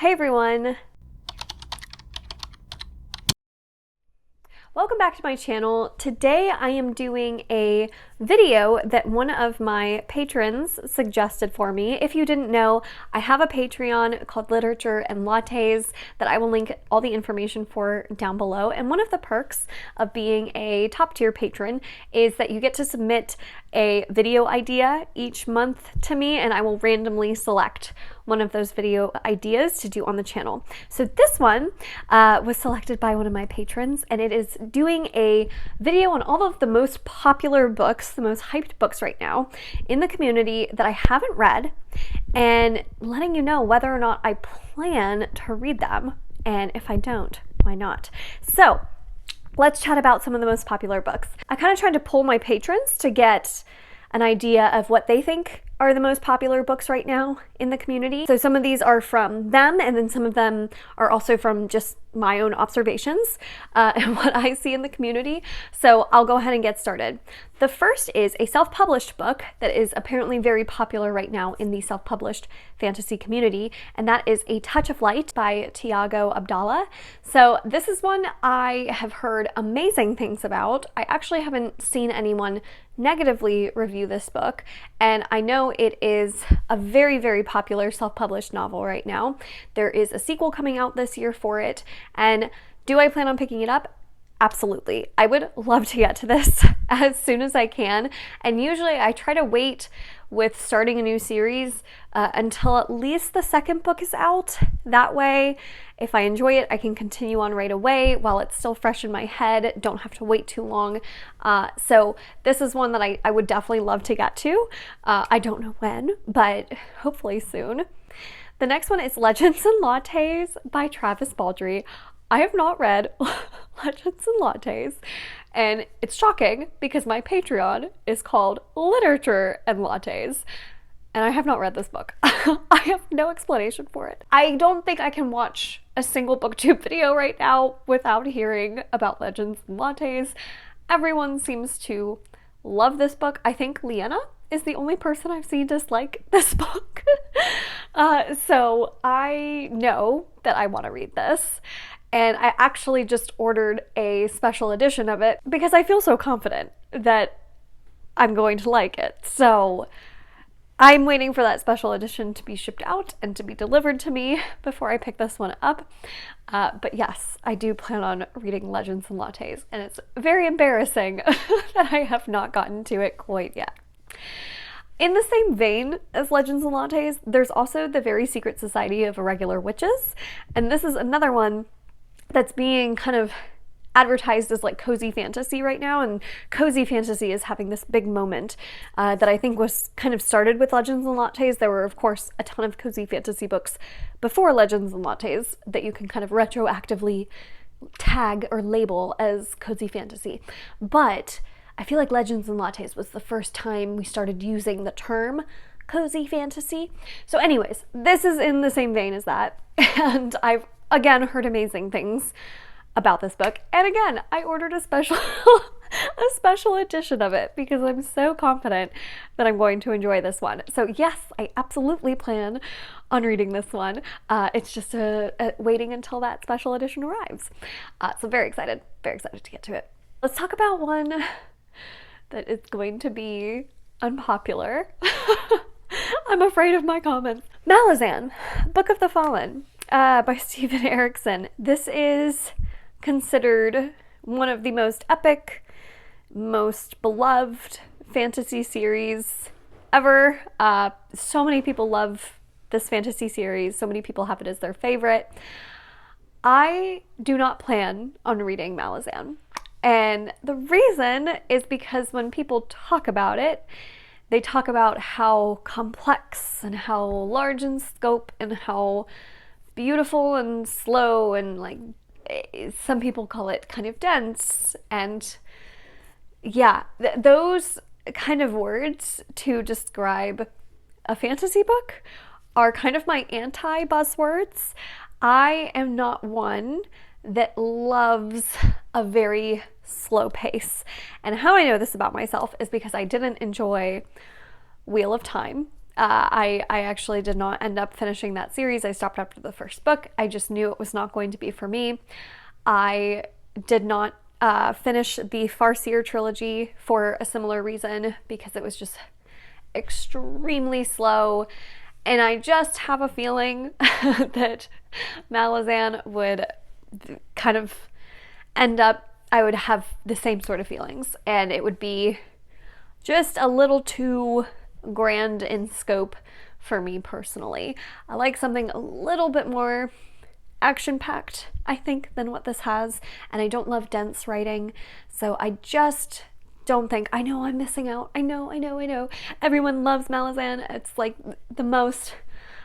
Hey everyone! Welcome back to my channel. Today I am doing a video that one of my patrons suggested for me. If you didn't know, I have a Patreon called Literature and Lattes that I will link all the information for down below. And one of the perks of being a top tier patron is that you get to submit a video idea each month to me, and I will randomly select one of those video ideas to do on the channel. So this one was selected by one of my patrons, and it is doing a video on all of the most popular books, the most hyped books right now in the community that I haven't read, and letting you know whether or not I plan to read them, and if I don't, why not? So let's chat about some of the most popular books. I kind of tried to poll my patrons to get an idea of what they think are the most popular books right now in the community. So some of these are from them, and then some of them are also from just my own observations and what I see in the community. So I'll go ahead and get started. The first is a self-published book that is apparently very popular right now in the self-published fantasy community, and that is A Touch of Light by Tiago Abdallah. So this is one I have heard amazing things about. I actually haven't seen anyone negatively review this book, and I know it is a very, very popular self-published novel right now. There is a sequel coming out this year for it, and do I plan on picking it up? Absolutely. I would love to get to this as soon as I can, and usually I try to wait with starting a new series until at least the second book is out. That way, if I enjoy it, I can continue on right away while it's still fresh in my head, don't have to wait too long. So this is one that I would definitely love to get to. I don't know when, but hopefully soon. The next one is Legends and Lattes by Travis Baldree. I have not read Legends and Lattes, and it's shocking because my Patreon is called Literature and Lattes, and I have not read this book. I have no explanation for it. I don't think I can watch a single booktube video right now without hearing about Legends and Lattes. Everyone seems to love this book. I think Leanna is the only person I've seen dislike this book. So I know that I want to read this. And I actually just ordered a special edition of it because I feel so confident that I'm going to like it. So I'm waiting for that special edition to be shipped out and to be delivered to me before I pick this one up. But yes, I do plan on reading Legends and Lattes, and it's very embarrassing that I have not gotten to it quite yet. In the same vein as Legends and Lattes, there's also The Very Secret Society of Irregular Witches, and this is another one that's being kind of advertised as like cozy fantasy right now, and cozy fantasy is having this big moment that I think was kind of started with Legends and Lattes. There were, of course, a ton of cozy fantasy books before Legends and Lattes that you can kind of retroactively tag or label as cozy fantasy. But I feel like Legends and Lattes was the first time we started using the term cozy fantasy. So anyways, this is in the same vein as that, and I've again heard amazing things about this book, and again I ordered a special edition of it because I'm so confident that I'm going to enjoy this one. So yes, I absolutely plan on reading this one. It's just waiting until that special edition arrives. So very excited to get to it. Let's talk about one that is going to be unpopular. I'm afraid of my comments. Malazan, Book of the Fallen by Stephen Erickson. This is considered one of the most epic, most beloved fantasy series ever. So many people love this fantasy series. So many people have it as their favorite. I do not plan on reading Malazan. And the reason is because when people talk about it, they talk about how complex and how large in scope and how beautiful and slow, and like some people call it kind of dense, and yeah, those kind of words to describe a fantasy book are kind of my anti-buzzwords. I am not one that loves a very slow pace, and how I know this about myself is because I didn't enjoy Wheel of Time I actually did not end up finishing that series. I stopped after the first book. I just knew it was not going to be for me. I did not finish the Farseer trilogy for a similar reason, because it was just extremely slow. And I just have a feeling that Malazan would kind of end up, I would have the same sort of feelings, and it would be just a little too grand in scope for me personally. I like something a little bit more action-packed, I think, than what this has, and I don't love dense writing, so I just don't think, I know I'm missing out. I know. Everyone loves Malazan. It's like the most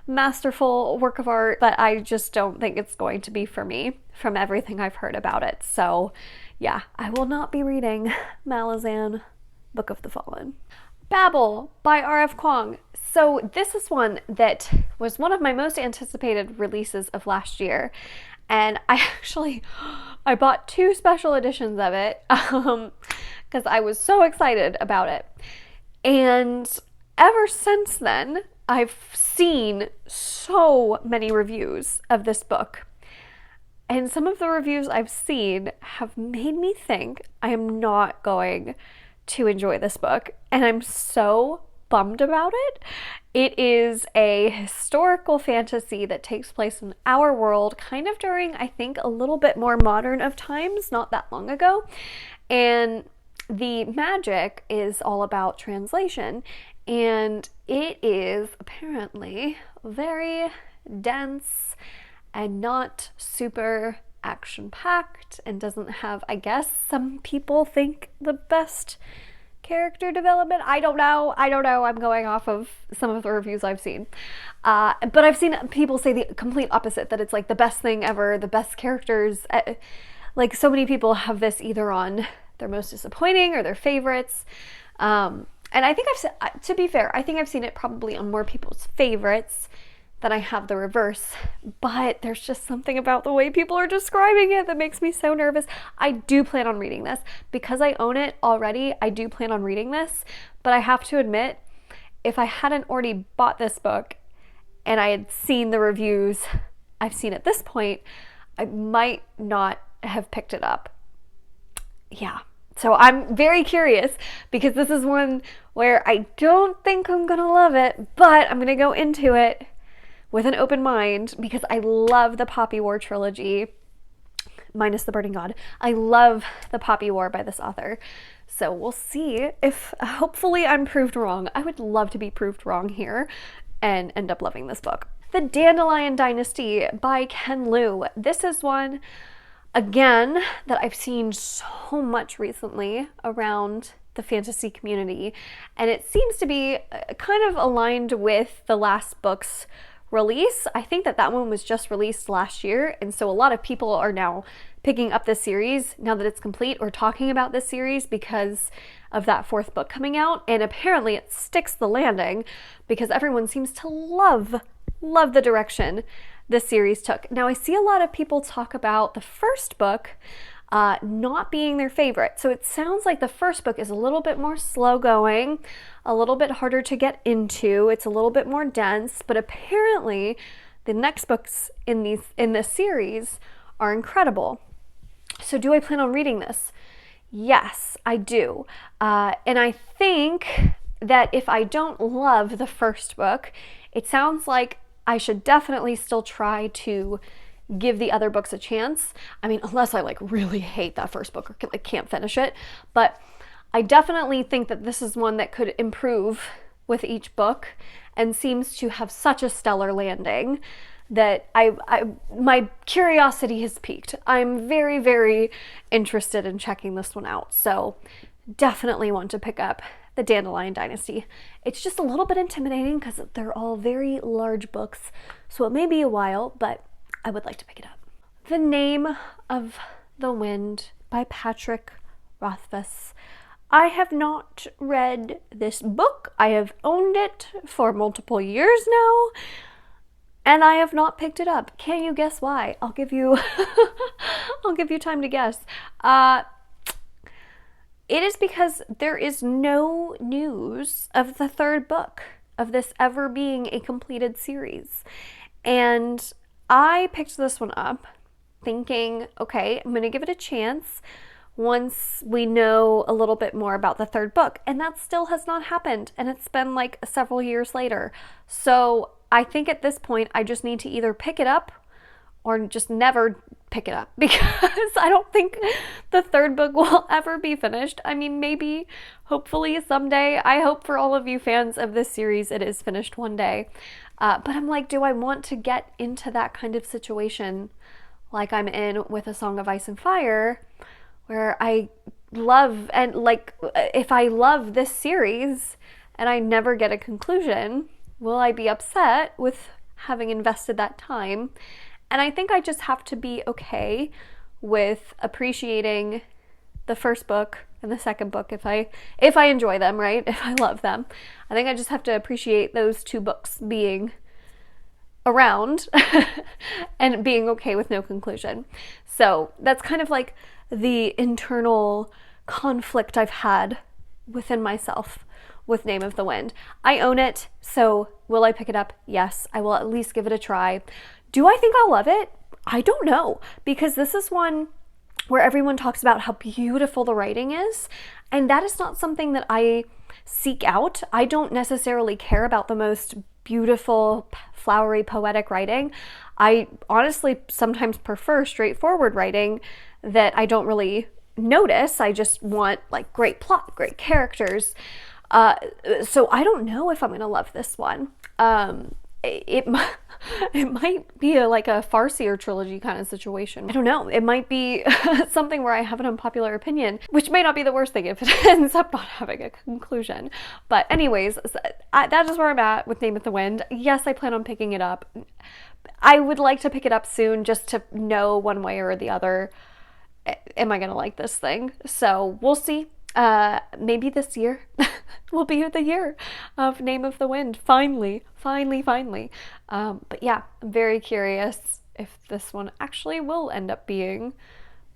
masterful work of art, but I just don't think it's going to be for me from everything I've heard about it. So yeah, I will not be reading Malazan, Book of the Fallen. Babel by R.F. Kuang. So this is one that was one of my most anticipated releases of last year, and I bought 2 special editions of it because I was so excited about it. And ever since then, I've seen so many reviews of this book, and some of the reviews I've seen have made me think I am not going to enjoy this book, and I'm so bummed about it. It is a historical fantasy that takes place in our world, kind of during, I think, a little bit more modern of times, not that long ago, and the magic is all about translation, and it is apparently very dense and not super action-packed, and doesn't have, I guess some people think, the best character development. I don't know. I'm going off of some of the reviews I've seen. But I've seen people say the complete opposite, that it's like the best thing ever, the best characters. Like, so many people have this either on their most disappointing or their favorites. And I think to be fair, I think I've seen it probably on more people's favorites than I have the reverse, but there's just something about the way people are describing it that makes me so nervous. I do plan on reading this. Because I own it already, I do plan on reading this, but I have to admit, if I hadn't already bought this book and I had seen the reviews I've seen at this point, I might not have picked it up. Yeah. So I'm very curious, because this is one where I don't think I'm gonna love it, but I'm gonna go into it with an open mind, because I love the Poppy War trilogy, minus the Burning God. I love the Poppy War by this author. So we'll see if, hopefully I'm proved wrong. I would love to be proved wrong here and end up loving this book. The Dandelion Dynasty by Ken Liu. This is one, again, that I've seen so much recently around the fantasy community, and it seems to be kind of aligned with the last book's release. I think that one was just released last year, and so a lot of people are now picking up this series now that it's complete, or talking about this series because of that 4th book coming out, and apparently it sticks the landing because everyone seems to love the direction this series took. Now, I see a lot of people talk about the first book not being their favorite. So it sounds like the first book is a little bit more slow going, a little bit harder to get into. It's a little bit more dense, but apparently the next books in this series are incredible. So do I plan on reading this? Yes, I do. And I think that if I don't love the first book, it sounds like I should definitely still try to give the other books a chance. I mean, unless I like really hate that first book or like can't finish it. But I definitely think that this is one that could improve with each book, and seems to have such a stellar landing that my curiosity has piqued. I'm very, very interested in checking this one out. So definitely want to pick up the Dandelion Dynasty. It's just a little bit intimidating because they're all very large books, so it may be a while, but I would like to pick it up. The Name of the Wind by Patrick Rothfuss. I have not read this book. I have owned it for multiple years now, and I have not picked it up. Can you guess why? I'll give you time to guess. It is because there is no news of the 3rd book. of this ever being a completed series. And I picked this one up thinking, okay, I'm going to give it a chance once we know a little bit more about the third book. And that still has not happened. And it's been like several years later. So I think at this point, I just need to either pick it up or just never pick it up, because I don't think the third book will ever be finished. I mean, maybe, hopefully someday. I hope for all of you fans of this series, it is finished one day. But I'm like, do I want to get into that kind of situation like I'm in with A Song of Ice and Fire, where I love, and like, if I love this series and I never get a conclusion, will I be upset with having invested that time? And I think I just have to be okay with appreciating the first book and the second book if I enjoy them, right? If I love them. I think I just have to appreciate those two books being around and being okay with no conclusion. So that's kind of like the internal conflict I've had within myself with Name of the Wind. I own it, so will I pick it up? Yes, I will at least give it a try. Do I think I'll love it? I don't know, because this is one where everyone talks about how beautiful the writing is, and that is not something that I seek out. I don't necessarily care about the most beautiful, flowery, poetic writing. I honestly sometimes prefer straightforward writing that I don't really notice. I just want like great plot, great characters. So I don't know if I'm going to love this one. It might be like a Farseer trilogy kind of situation. I don't know. It might be something where I have an unpopular opinion, which may not be the worst thing if it ends up not having a conclusion. But anyways, that is where I'm at with Name of the Wind. Yes, I plan on picking it up. I would like to pick it up soon just to know one way or the other, am I going to like this thing? So we'll see. Maybe this year will be the year of Name of the Wind. Finally. But yeah, I'm very curious if this one actually will end up being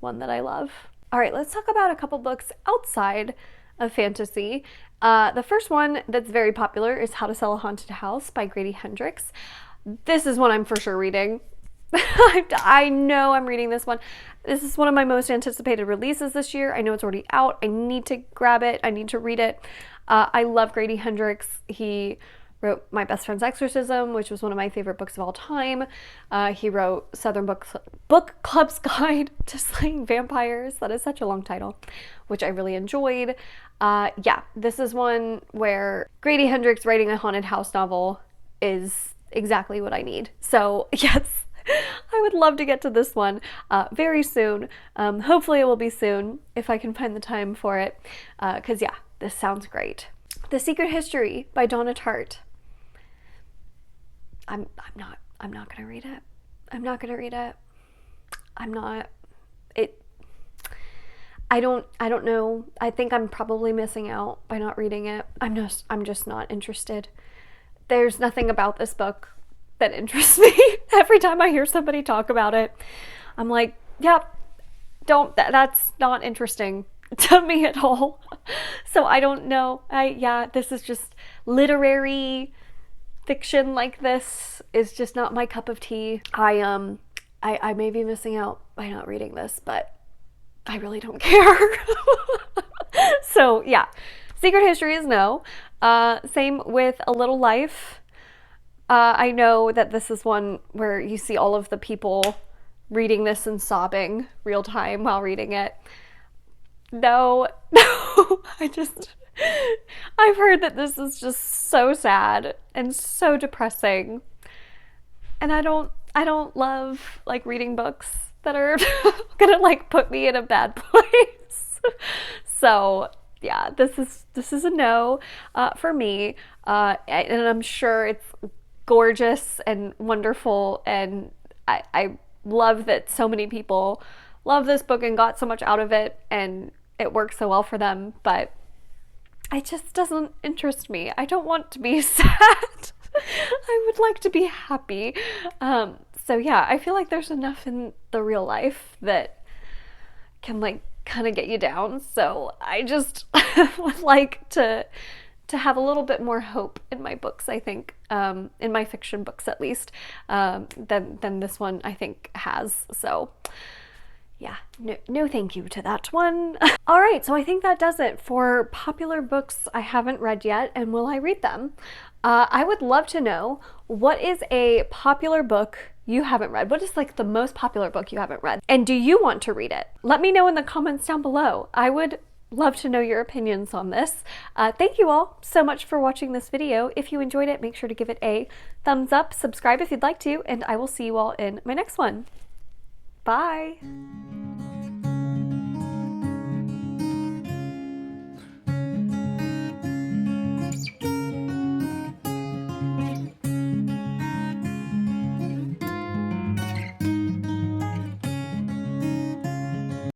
one that I love. All right, let's talk about a couple books outside of fantasy. The first one that's very popular is How to Sell a Haunted House by Grady Hendrix. This is one I'm for sure reading. I know I'm reading this one. This is one of my most anticipated releases this year. I know it's already out. I need to grab it. I need to read it. I love Grady Hendrix. He wrote My Best Friend's Exorcism, which was one of my favorite books of all time. He wrote Southern Book Club's Guide to Slaying Vampires. That is such a long title, which I really enjoyed. Yeah, this is one where Grady Hendrix writing a haunted house novel is exactly what I need. So yes, I would love to get to this one very soon. Hopefully it will be soon if I can find the time for it, because yeah, this sounds great. The Secret History by Donna Tartt. I'm not gonna read it. I'm not gonna read it. I don't know. I think I'm probably missing out by not reading it. I'm just not interested. There's nothing about this book that interests me. Every time I hear somebody talk about it, I'm like, yep, that's not interesting to me at all. So I don't know. This is just literary fiction like this is just not my cup of tea. I may be missing out by not reading this, but I really don't care. So yeah, Secret History is no. Same with A Little Life. I know that this is one where you see all of the people reading this and sobbing real time while reading it. No, I've heard that this is just so sad and so depressing. And I don't love like reading books that are gonna like put me in a bad place. So yeah, this is a no for me. And I'm sure it's gorgeous and wonderful, and I love that so many people love this book and got so much out of it, and it works so well for them, but it just doesn't interest me. I don't want to be sad. I would like to be happy. So yeah, I feel like there's enough in the real life that can like kind of get you down, so I just would like to to have a little bit more hope in my books, I think, in my fiction books at least, than this one I think has. So yeah, no thank you to that one. All right, so I think that does it for popular books I haven't read yet, and will I read them? I would love to know, what is a popular book you haven't read? What is like the most popular book you haven't read? And do you want to read it? Let me know in the comments down below. I would love to know your opinions on this. Thank you all so much for watching this video. If you enjoyed it, make sure to give it a thumbs up, subscribe if you'd like to, and I will see you all in my next one. Bye!